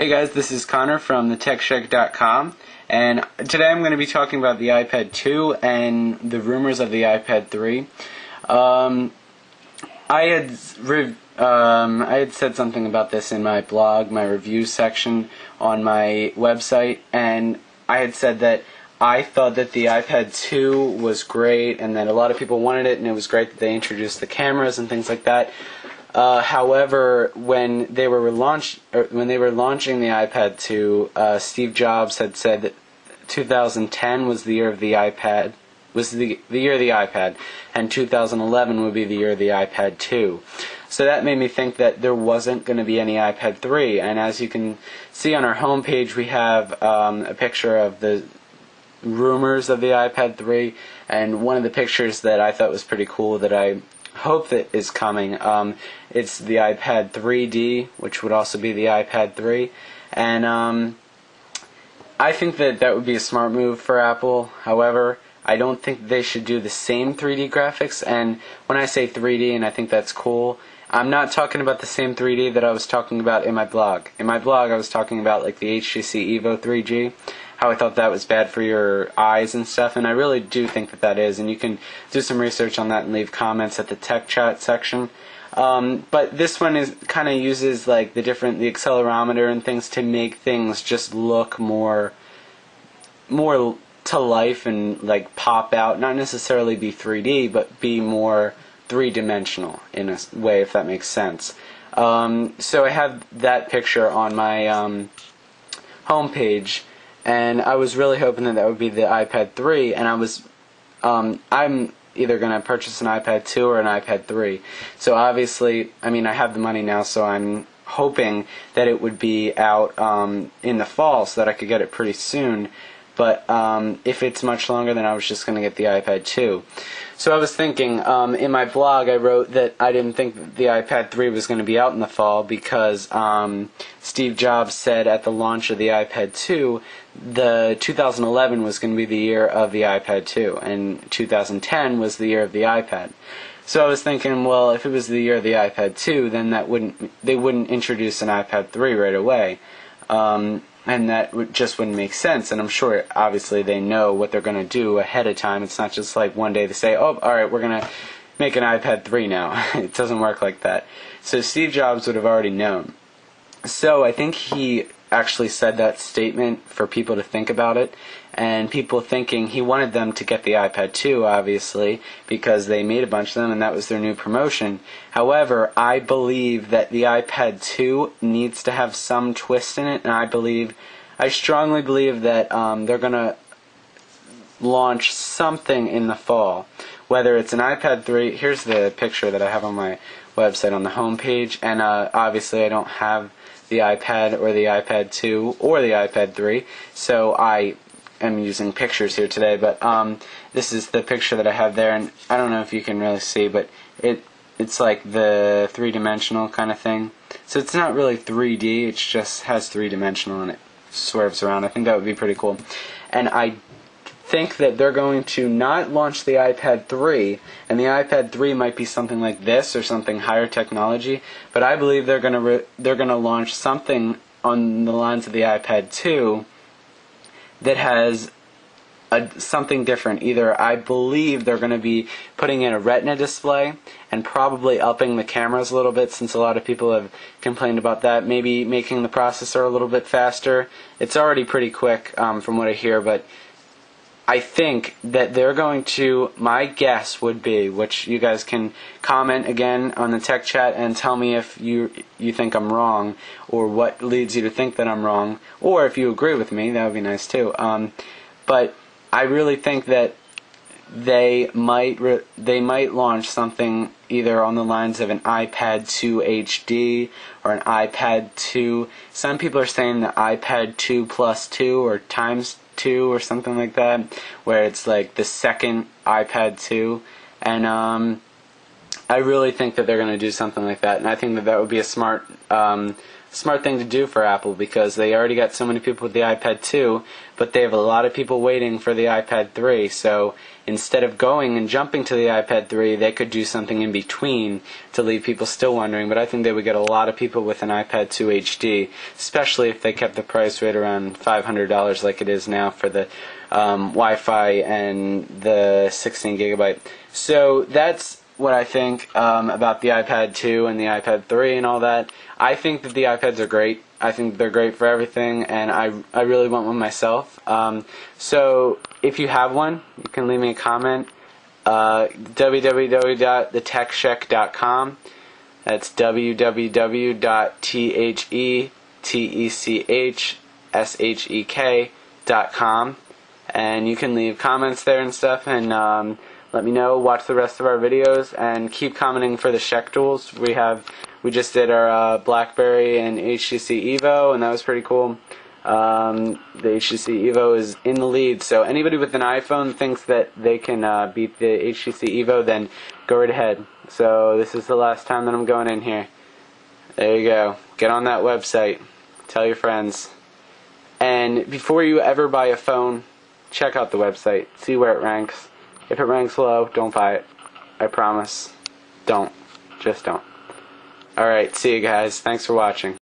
Hey guys, this is Connor from thetechshek.com, and today I'm going to be talking about the iPad 2 and the rumors of the iPad 3. I had said something about this in my blog, my review section on my website, and I had said that I thought that the iPad 2 was great and that a lot of people wanted it, and it was great that they introduced the cameras and things like that. However, when they were launching the iPad 2, Steve Jobs had said that 2010 was the year of the iPad, and 2011 would be the year of the iPad 2. So that made me think that there wasn't going to be any iPad 3. And as you can see on our homepage, we have a picture of the rumors of the iPad 3, and one of the pictures that I thought was pretty cool that I hope that is coming. It's the iPad 3D, which would also be the iPad 3, and I think that that would be a smart move for Apple. However, I don't think they should do the same 3D graphics, and when I say 3D, and I think that's cool, I'm not talking about the same 3D that I was talking about in my blog. In my blog, I was talking about like the HTC Evo 3G, how I thought that was bad for your eyes and stuff, and I really do think that that is, and you can do some research on that and leave comments at the tech chat section. But this one is kind of uses like the accelerometer and things to make things just look more to life and like pop out, not necessarily be 3D, but be more three-dimensional in a way, if that makes sense. So I have that picture on my homepage, and I was really hoping that that would be the iPad 3, and I'm either going to purchase an iPad 2 or an iPad 3. So obviously, I mean, I have the money now, so I'm hoping that it would be out in the fall so that I could get it pretty soon. But if it's much longer, then I was just going to get the iPad 2. So I was thinking, in my blog I wrote that I didn't think that the iPad 3 was going to be out in the fall because Steve Jobs said at the launch of the iPad 2, the 2011 was going to be the year of the iPad 2, and 2010 was the year of the iPad. So I was thinking, well, if it was the year of the iPad 2, then they wouldn't introduce an iPad 3 right away. And that just wouldn't make sense, and I'm sure obviously they know what they're going to do ahead of time. It's not just like one day they say, oh, alright, we're going to make an iPad 3 now. It doesn't work like that. So Steve Jobs would have already known. So I think he actually said that statement for people to think about it, and people thinking he wanted them to get the iPad 2, obviously, because they made a bunch of them and that was their new promotion. However, I believe that the iPad 2 needs to have some twist in it, and I strongly believe that they're going to launch something in the fall. Whether it's an iPad 3, here's the picture that I have on my website on the homepage, and obviously I don't have the iPad or the iPad 2 or the iPad 3, so I am using pictures here today, but this is the picture that I have there, and I don't know if you can really see, but it's like the three-dimensional kind of thing. So it's not really 3D, it just has three-dimensional and it swerves around. I think that would be pretty cool. And I think that they're going to not launch the iPad 3, and the iPad 3 might be something like this or something higher technology, but I believe they're going to launch something on the lines of the iPad 2 that has something different. Either I believe they're going to be putting in a Retina display and probably upping the cameras a little bit, since a lot of people have complained about that. Maybe making the processor a little bit faster. It's already pretty quick from what I hear, but I think that they're going to, my guess would be, which you guys can comment again on the tech chat and tell me if you think I'm wrong, or what leads you to think that I'm wrong, or if you agree with me, that would be nice too. But I really think that they might launch something either on the lines of an iPad 2 HD or an iPad 2. Some people are saying the iPad 2 plus 2 or times 2 or something like that, where it's like the second iPad 2, and I I really think that they're going to do something like that, and I think that that would be a smart thing to do for Apple, because they already got so many people with the iPad 2, but they have a lot of people waiting for the iPad 3. So instead of going and jumping to the iPad 3, they could do something in between to leave people still wondering. But I think they would get a lot of people with an iPad 2 HD, especially if they kept the price right around $500 like it is now for the Wi-Fi and the 16 gigabyte. So that's what I think about the iPad 2 and the iPad 3 and all that. I think that the iPads are great. I think they're great for everything, and I really want one myself. So if you have one, you can leave me a comment. www.thetechshek.com. That's www.thetechshek.com. And you can leave comments there and stuff, and let me know. Watch the rest of our videos and keep commenting for the Shek tools. We just did our BlackBerry and HTC Evo, and that was pretty cool. The HTC Evo is in the lead, so anybody with an iPhone thinks that they can beat the HTC Evo, then go right ahead. So this is the last time that I'm going in here. There you go. Get on that website. Tell your friends. And before you ever buy a phone, check out the website. See where it ranks. If it ranks low, don't buy it. I promise. Don't. Just don't. Alright, see you guys. Thanks for watching.